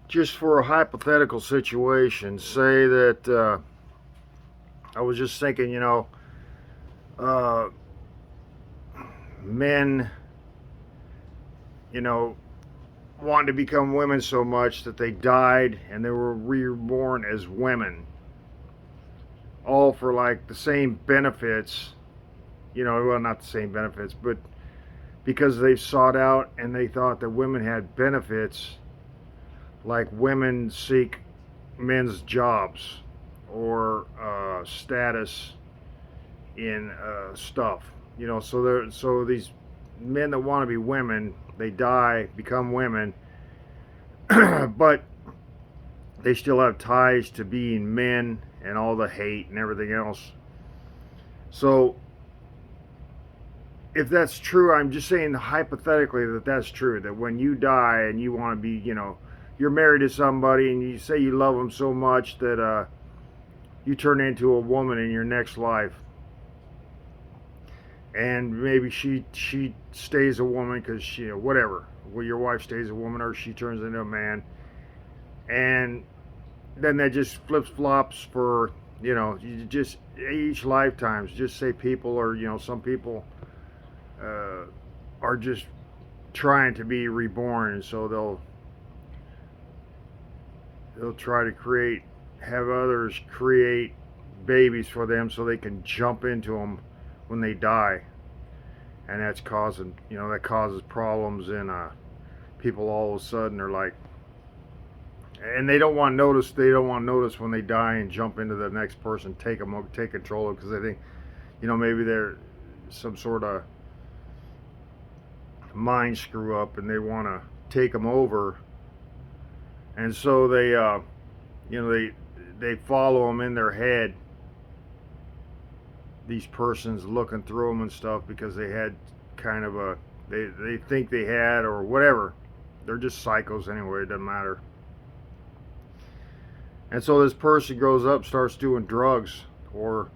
just for a hypothetical situation, say that I was just thinking, uh, men, you know, wanted to become women so much that they died and they were reborn as women, all for like the same benefits, well, not the same benefits, but because they sought out and they thought that women had benefits, like women seek men's jobs or status in stuff. So these men that want to be women, they die, become women, but they still have ties to being men and all the hate and everything else. So if that's true, I'm just saying hypothetically that that's true. That when you die and you want to be, you're married to somebody and you say you love them so much that you turn into a woman in your next life, and maybe she stays a woman because she whatever. Well, your wife stays a woman or she turns into a man, and then that just flips flops for you just each lifetimes. Just say people or some people uh, are just trying to be reborn, and so they'll try to have others create babies for them so they can jump into them when they die, and that causes problems in people. All of a sudden are like, and they don't want to notice when they die and jump into the next person, take control of, because they think maybe they're some sort of mind screw up and they want to take them over, and so they follow them in their head, these persons looking through them and stuff, because they had kind of they think they had or whatever. They're just psychos anyway, it doesn't matter. And so this person grows up, starts doing drugs, or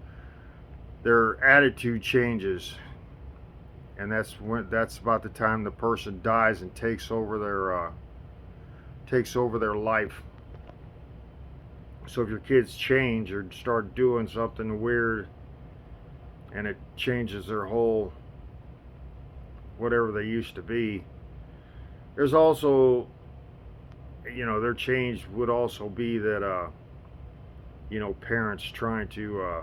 their attitude changes, and that's about the time the person dies and takes over their life. So if your kids change or start doing something weird, and it changes their whole whatever they used to be, there's also their change would also be that parents trying to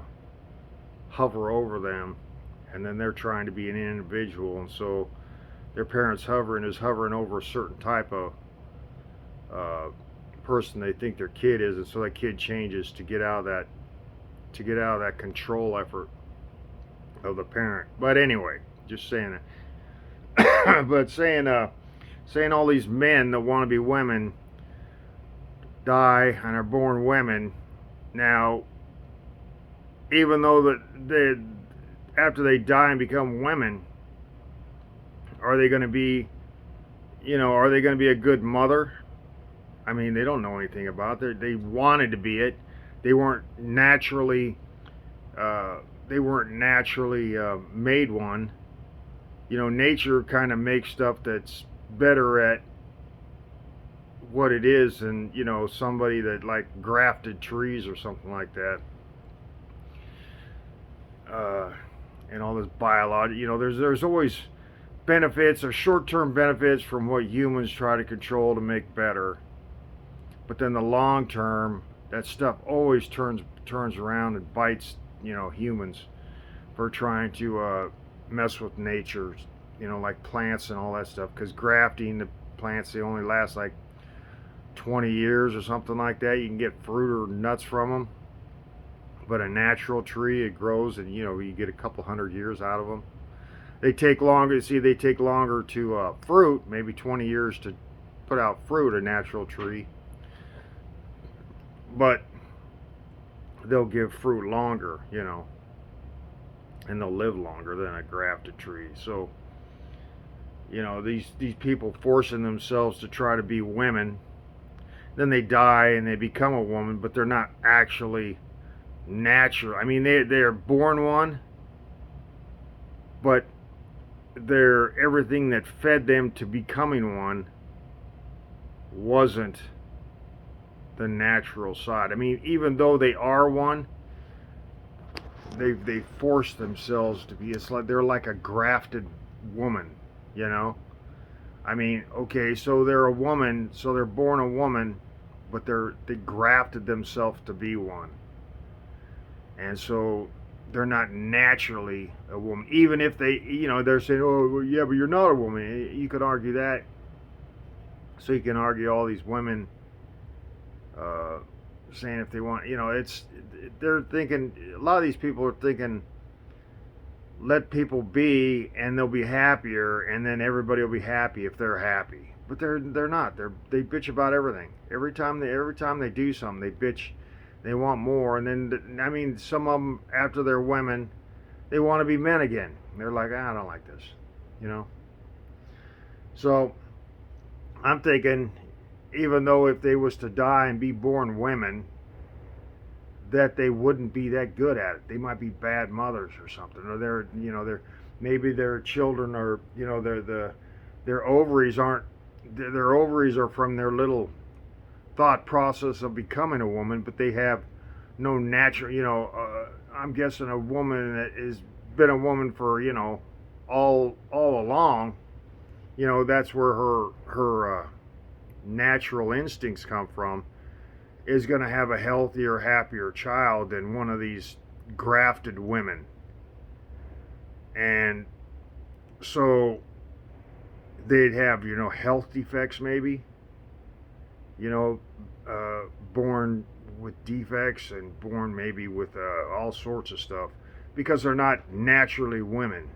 hover over them, and then they're trying to be an individual, and so their parents hovering over a certain type of uh, person they think their kid is, and so that kid changes to get out of that control effort of the parent. But anyway, just saying it. But saying all these men that want to be women die and are born women. Now, even though that after they die and become women, are they going to be, are they going to be a good mother? I mean, they don't know anything about it. They wanted to be it. They weren't naturally, uh, made one. Nature kind of makes stuff that's better at what it is than somebody that like grafted trees or something like that. Uh, and all this biology, there's always benefits or short-term benefits from what humans try to control to make better, but then the long term, that stuff always turns around and bites humans for trying to mess with nature, like plants and all that stuff, because grafting the plants, they only last like 20 years or something like that. You can get fruit or nuts from them, but a natural tree, it grows and you get a couple hundred years out of them. They take longer. See, they take longer to fruit, maybe 20 years to put out fruit, a natural tree, but they'll give fruit longer, and they'll live longer than a grafted tree. So these people forcing themselves to try to be women, then they die and they become a woman, but they're not actually natural. I mean, they're born one, but they're everything that fed them to becoming one wasn't the natural side. I mean, even though they are one, they force themselves to be. It's like they're like a grafted woman, you know. I mean, okay, so they're a woman, so they're born a woman, but they grafted themselves to be one, and so they're not naturally a woman. Even if they, they're saying, "Oh, well, yeah, but you're not a woman." You could argue that. So you can argue all these women uh, saying if they want, it's they're thinking. A lot of these people are thinking, let people be, and they'll be happier, and then everybody will be happy if they're happy. But they're not. They bitch about everything. Every time they do something, they bitch. They want more, and then I mean, some of them after they're women, they want to be men again. They're like, I don't like this, you know. So I'm thinking, even though if they was to die and be born women, that they wouldn't be that good at it. They might be bad mothers or something, or they're maybe their children are, their ovaries aren't, their ovaries are from their little thought process of becoming a woman, but they have no natural, I'm guessing a woman that has been a woman for, all along, that's where her natural instincts come from, is going to have a healthier, happier child than one of these grafted women. And so they'd have, health defects maybe, born with defects and born maybe with all sorts of stuff because they're not naturally women.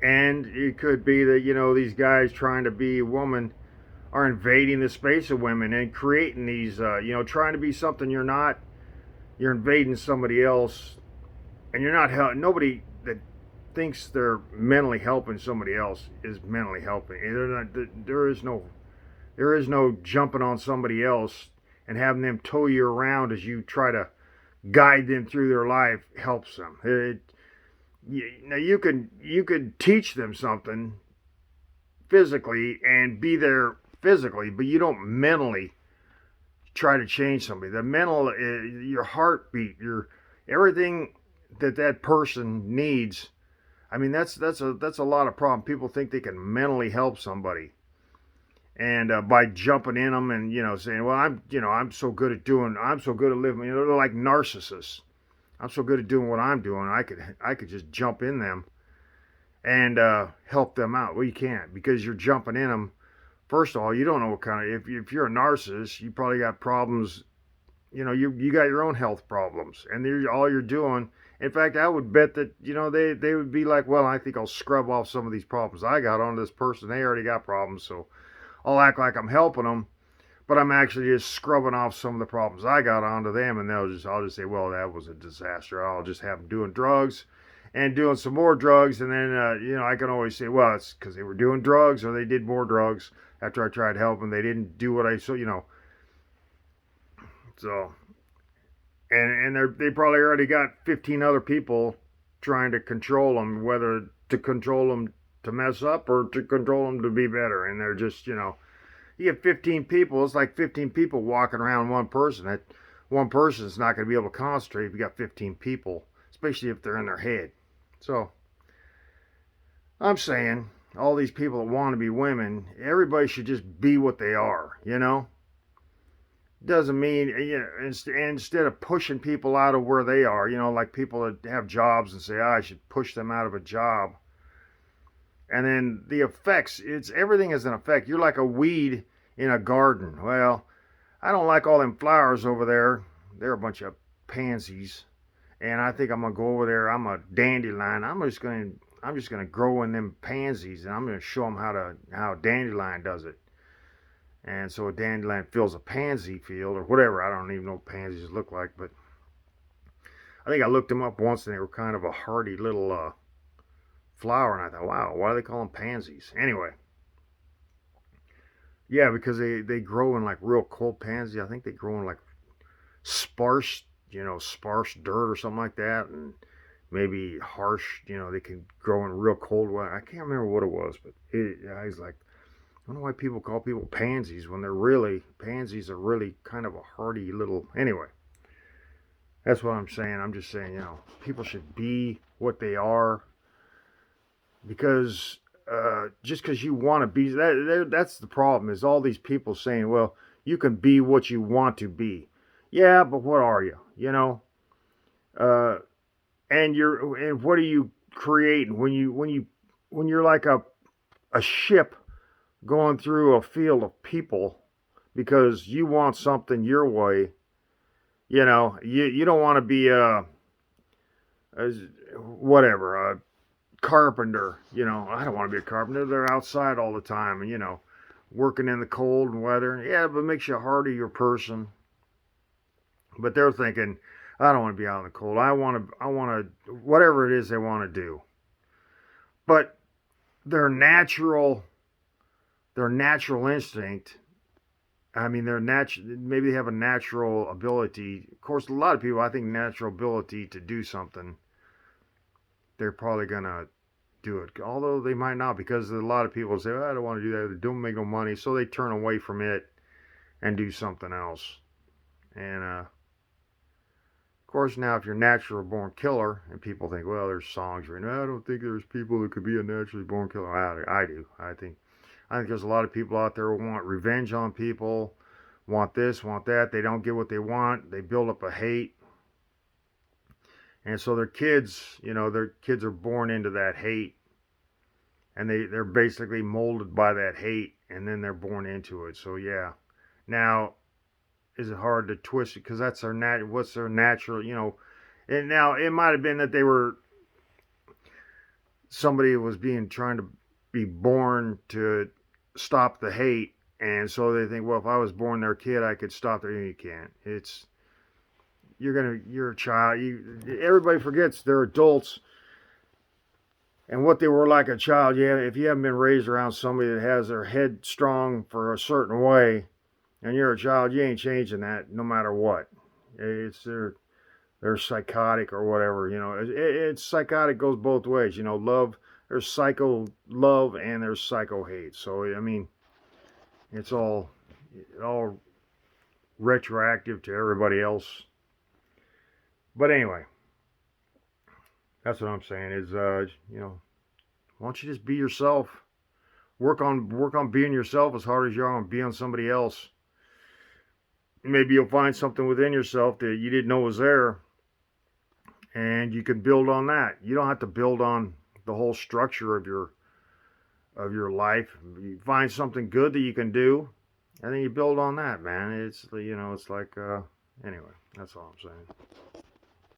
And it could be that, these guys trying to be a woman are invading the space of women and creating these, trying to be something you're not. You're invading somebody else, and you're not. Nobody that thinks they're mentally helping somebody else is mentally helping. There is no jumping on somebody else and having them tow you around as you try to guide them through their life helps them. Now you could teach them something physically and be there physically, but you don't mentally try to change somebody. The mental, your heartbeat, your everything that person needs. I mean, that's a lot of problem. People think they can mentally help somebody, and by jumping in them and saying, well, I'm so good at living. They're like narcissists. I'm so good at doing what I'm doing. I could just jump in them and help them out. Well, you can't, because you're jumping in them. First of all, you don't know what kind of, if you're a narcissist, you probably got problems. You got your own health problems, and all you're doing. In fact, I would bet that they would be like, well, I think I'll scrub off some of these problems I got onto this person. They already got problems, so I'll act like I'm helping them, but I'm actually just scrubbing off some of the problems I got onto them, and I'll just say, well, that was a disaster. I'll just have them doing drugs and doing some more drugs, and then I can always say, well, it's because they were doing drugs or they did more drugs after I tried to help them. They didn't do what I so. And they probably already got 15 other people trying to control them, whether to control them to mess up or to control them to be better, and they're just you get 15 people. It's like 15 people walking around one person. That one person's not going to be able to concentrate if you got 15 people, especially if they're in their head. So I'm saying all these people that want to be women, everybody should just be what they are, Doesn't mean, instead of pushing people out of where they are, like people that have jobs and say, I should push them out of a job. And then the effects, everything is an effect. You're like a weed in a garden. Well, I don't like all them flowers over there. They're a bunch of pansies. And I think I'm going to go over there. I'm a dandelion. I'm just going to grow in them pansies, and I'm going to show them how a dandelion does it. And so a dandelion fills a pansy field or whatever. I don't even know what pansies look like, but I think I looked them up once, and they were kind of a hardy little flower, and I thought, wow, why do they call them pansies? Anyway, yeah, because they grow in like real cold pansy. I think they grow in like sparse dirt or something like that, and maybe harsh, they can grow in real cold weather. I can't remember what it was, but I was like, I don't know why people call people pansies when they're really, pansies are really kind of a hardy little, anyway. That's what I'm saying. I'm just saying, people should be what they are because just because you want to be, that's the problem is all these people saying, well, you can be what you want to be. Yeah, but what are you? Uh, and what are you creating when you're like a ship going through a field of people because you want something your way. You don't want to be a whatever a carpenter. I don't want to be a carpenter. They're outside all the time and working in the cold and weather. Yeah, but it makes you a harder person. But they're thinking, I don't want to be out in the cold. I want to whatever it is they want to do. But their natural instinct. I mean, maybe they have a natural ability. Of course, a lot of people, I think, natural ability to do something. They're probably gonna do it, although they might not, because a lot of people say, I don't want to do that. They don't make no money, so they turn away from it and do something else. And of course, now if you're natural born killer, and people think, well, there's songs written. I don't think there's people that could be a naturally born killer. I do. I think there's a lot of people out there who want revenge on people, want this, want that. They don't get what they want. They build up a hate. And so their kids are born into that hate. And they're basically molded by that hate. And then they're born into it. So, yeah. Now, is it hard to twist it? Because that's what's their natural, And now, it might have been that somebody was trying to be born to stop the hate, and so they think, well, if I was born their kid, I could stop their. You can't. You're a child. Everybody forgets they're adults, and what they were like a child. Yeah, if you haven't been raised around somebody that has their head strong for a certain way, and you're a child, you ain't changing that, no matter what. They're psychotic or whatever. It's psychotic goes both ways. Love. There's psycho love and there's psycho hate. So I mean, it's all retroactive to everybody else. But anyway, that's what I'm saying. Is why don't you just be yourself? Work on being yourself as hard as you're on being somebody else. Maybe you'll find something within yourself that you didn't know was there, and you can build on that. You don't have to build on the whole structure of your life. You find something good that you can do, and then you build on that, man. It's like anyway, that's all I'm saying.